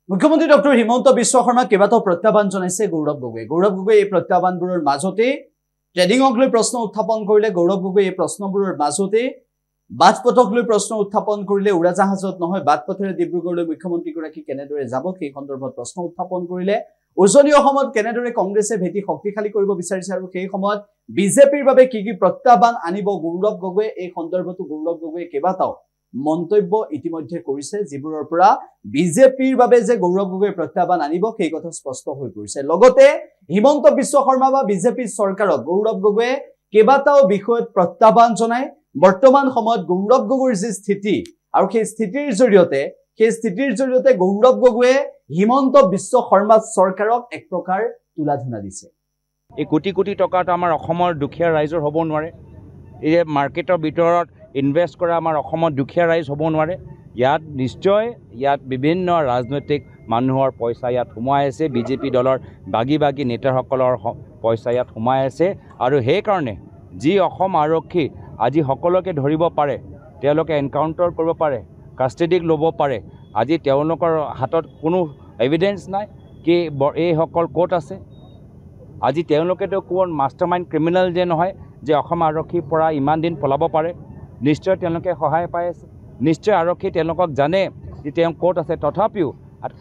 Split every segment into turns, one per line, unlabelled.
মুখ্যমন্ত্ৰী ডক্টৰ হিমন্ত বিশ্ব শৰ্মা কেইবাটাও প্ৰত্যাহ্বান জনাইছে গৌৰৱ গগৈ। গৌৰৱ গগৈ এই প্ৰত্যাহ্বানবোৰৰ মাজতে ট্ৰেডিঙক লৈ প্ৰশ্ন উত্থাপন কৰিলে। গৌৰৱ গগৈ এই প্ৰশ্নবোৰৰ মাজতে বাটপথক লৈ প্ৰশ্ন উত্থাপন কৰিলে। উৰাজাহাজত নহয় বাটপথেৰে ডিব্ৰুগড়লৈ মুখ্যমন্ত্ৰীগৰাকী কেনেদৰে যাব সেই সন্দৰ্ভত প্ৰশ্ন উত্থাপন কৰিলে। উজনি অসমত কেনেদৰে কংগ্ৰেছে ভেটি শক্তিশালী কৰিব বিচাৰিছে আৰু সেই সময়ত বিজেপিৰ বাবে কি কি প্ৰত্যাহ্বান আনিব গৌৰৱ গগৈ, এই সন্দৰ্ভতো গৌৰৱ গগৈয়ে কেইবাটাও মন্তব্য ইতিমধ্যে কৰিছে, যিবোৰৰ পৰা বিজেপিৰ বাবে যে গৌৰৱ গগৈ প্ৰত্যাহ্বান আনিব সেই কথা স্পষ্ট হৈ পৰিছে। লগতে হিমন্ত বিশ্ব শৰ্মা বা বিজেপি চৰকাৰক গৌৰৱ গগৈয়ে কেইবাটাও বিষয়ত প্ৰত্যাহ্বান জনায়। বৰ্তমান সময়ত গৌৰৱ গগৈৰ যি স্থিতি আৰু সেই স্থিতিৰ জৰিয়তে গৌৰৱ গগৈয়ে হিমন্ত বিশ্ব শৰ্মা চৰকাৰক এক প্ৰকাৰ তুলাধনা দিছে।
এই কোটি কোটি টকাটো আমাৰ অসমৰ দুখীয়া ৰাইজৰ হ'ব নোৱাৰে। এই যে মাৰ্কেটৰ ভিতৰত ইনভেষ্ট কৰা আমাৰ অসমৰ দুখীয়া ৰাইজ হ'ব নোৱাৰে। ইয়াত নিশ্চয় বিভিন্ন ৰাজনৈতিক মানুহৰ পইচা ইয়াত সোমাই আছে, বিজেপি দলৰ বাগি নেতাসকলৰ পইচা ইয়াত সোমাই আছে। আৰু সেইকাৰণে যি অসম আৰক্ষী আজি সকলোকে ধৰিব পাৰে, তেওঁলোকে এনকাউণ্টাৰ কৰিব পাৰে, কাষ্টেডিক ল'ব পাৰে, আজি তেওঁলোকৰ হাতত কোনো এভিডেঞ্চ নাই কি এইসকল ক'ত আছে। আজি তেওঁলোকেতো কোন মাষ্টাৰ মাইণ্ড ক্ৰিমিনেল যে নহয় যে অসম আৰক্ষীৰ পৰা ইমান দিন পলাব পাৰে। নিশ্চয় তেওঁলোকে সহায় পাই আছে, নিশ্চয় আৰক্ষী তেওঁলোকক জানে যে তেওঁ ক'ত আছে। তথাপিও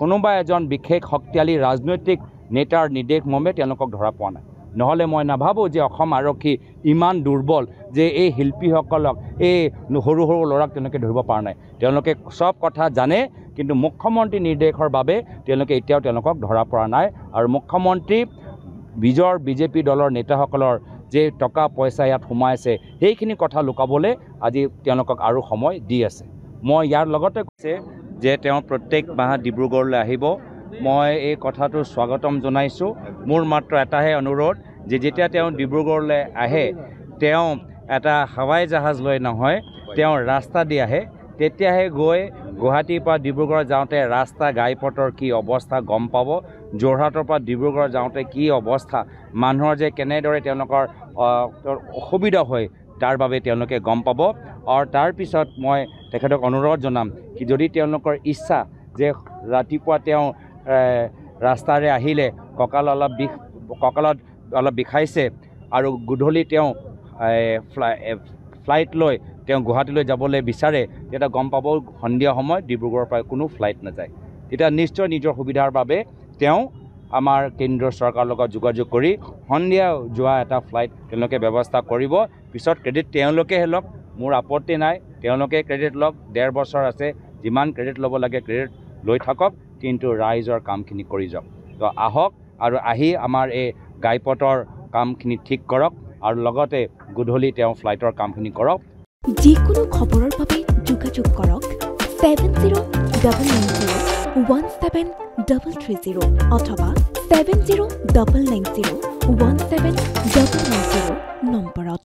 কোনোবা এজন বিশেষ শক্তিশালী ৰাজনৈতিক নেতাৰ নিৰ্দেশ মৰ্মে তেওঁলোকক ধৰা পোৱা নাই। নহ'লে মই নাভাবোঁ যে অসম আৰক্ষী ইমান দুৰ্বল যে এই শিল্পীসকলক, এই সৰু ল'ৰাক তেওঁলোকে ধৰিব পৰা নাই। তেওঁলোকে চব কথা জানে, কিন্তু মুখ্যমন্ত্ৰী নিৰ্দেশৰ বাবে তেওঁলোকে এতিয়াও তেওঁলোকক ধৰা পৰা নাই। আৰু মুখ্যমন্ত্ৰী বিজেপি দলৰ নেতাসকলৰ যে টকা পইচা ইয়াত সোমাইছে সেইখিনি কথা লুকাবলৈ আজি তেওঁলোকক আৰু সময় দি আছে। মই ইয়াৰ লগতে কৈছে যে তেওঁ প্ৰত্যেক মাহ ডিব্ৰুগড়লৈ আহিব। মই এই কথাটো স্বাগতম জনাইছোঁ। মোৰ মাত্ৰ এটাহে অনুৰোধ যে যেতিয়া তেওঁ ডিব্ৰুগড়লৈ আহে, তেওঁ এটা হাৱাই জাহাজ লৈ নহয়, তেওঁ ৰাস্তা দি আহে, তেতিয়াহে গৈ গুৱাহাটীৰ পৰা ডিব্ৰুগড় যাওঁতে ৰাস্তা ঘাইপথৰ কি অৱস্থা গম পাব। যোৰহাটৰ পৰা ডিব্ৰুগড় যাওঁতে কি অৱস্থা, মানুহৰ যে কেনেদৰে তেওঁলোকৰ অসুবিধা হয় তাৰ বাবে তেওঁলোকে গম পাব। আৰু তাৰপিছত মই তেখেতক অনুৰোধ জনাম কি যদি তেওঁলোকৰ ইচ্ছা যে ৰাতিপুৱা তেওঁ ৰাস্তাৰে আহিলে কঁকালত অলপ বিষাইছে আৰু গধূলি তেওঁ ফ্লাইট লৈ তেওঁ গুৱাহাটীলৈ যাবলৈ বিচাৰে, তেতিয়া গম পাব সন্ধিয়া সময়ত ডিব্ৰুগড়ৰ পৰা কোনো ফ্লাইট নাযায়। তেতিয়া নিশ্চয় নিজৰ সুবিধাৰ বাবে তেওঁ আমাৰ কেন্দ্ৰীয় চৰকাৰৰ লগত যোগাযোগ কৰি সন্ধিয়া যোৱা এটা ফ্লাইট তেওঁলোকে ব্যৱস্থা কৰিব। পিছত ক্ৰেডিট তেওঁলোকেহে লওক, মোৰ আপত্তি নাই, তেওঁলোকে ক্ৰেডিট লওক। 1.5 বছৰ আছে, যিমান ক্ৰেডিট ল'ব লাগে ক্ৰেডিট লৈ থাকক, কিন্তু ৰাইজৰ কামখিনি কৰি যাওক। তো আহক আৰু আহি আমাৰ এই ঘাইপথৰ কামখিনি ঠিক কৰক আৰু লগতে গধূলি তেওঁ ফ্লাইটৰ কামখিনি কৰক।
যিকোনো খবৰৰ বাবে যোগাযোগ কৰক 7099017330 অথবা 7099017990 নম্বৰ।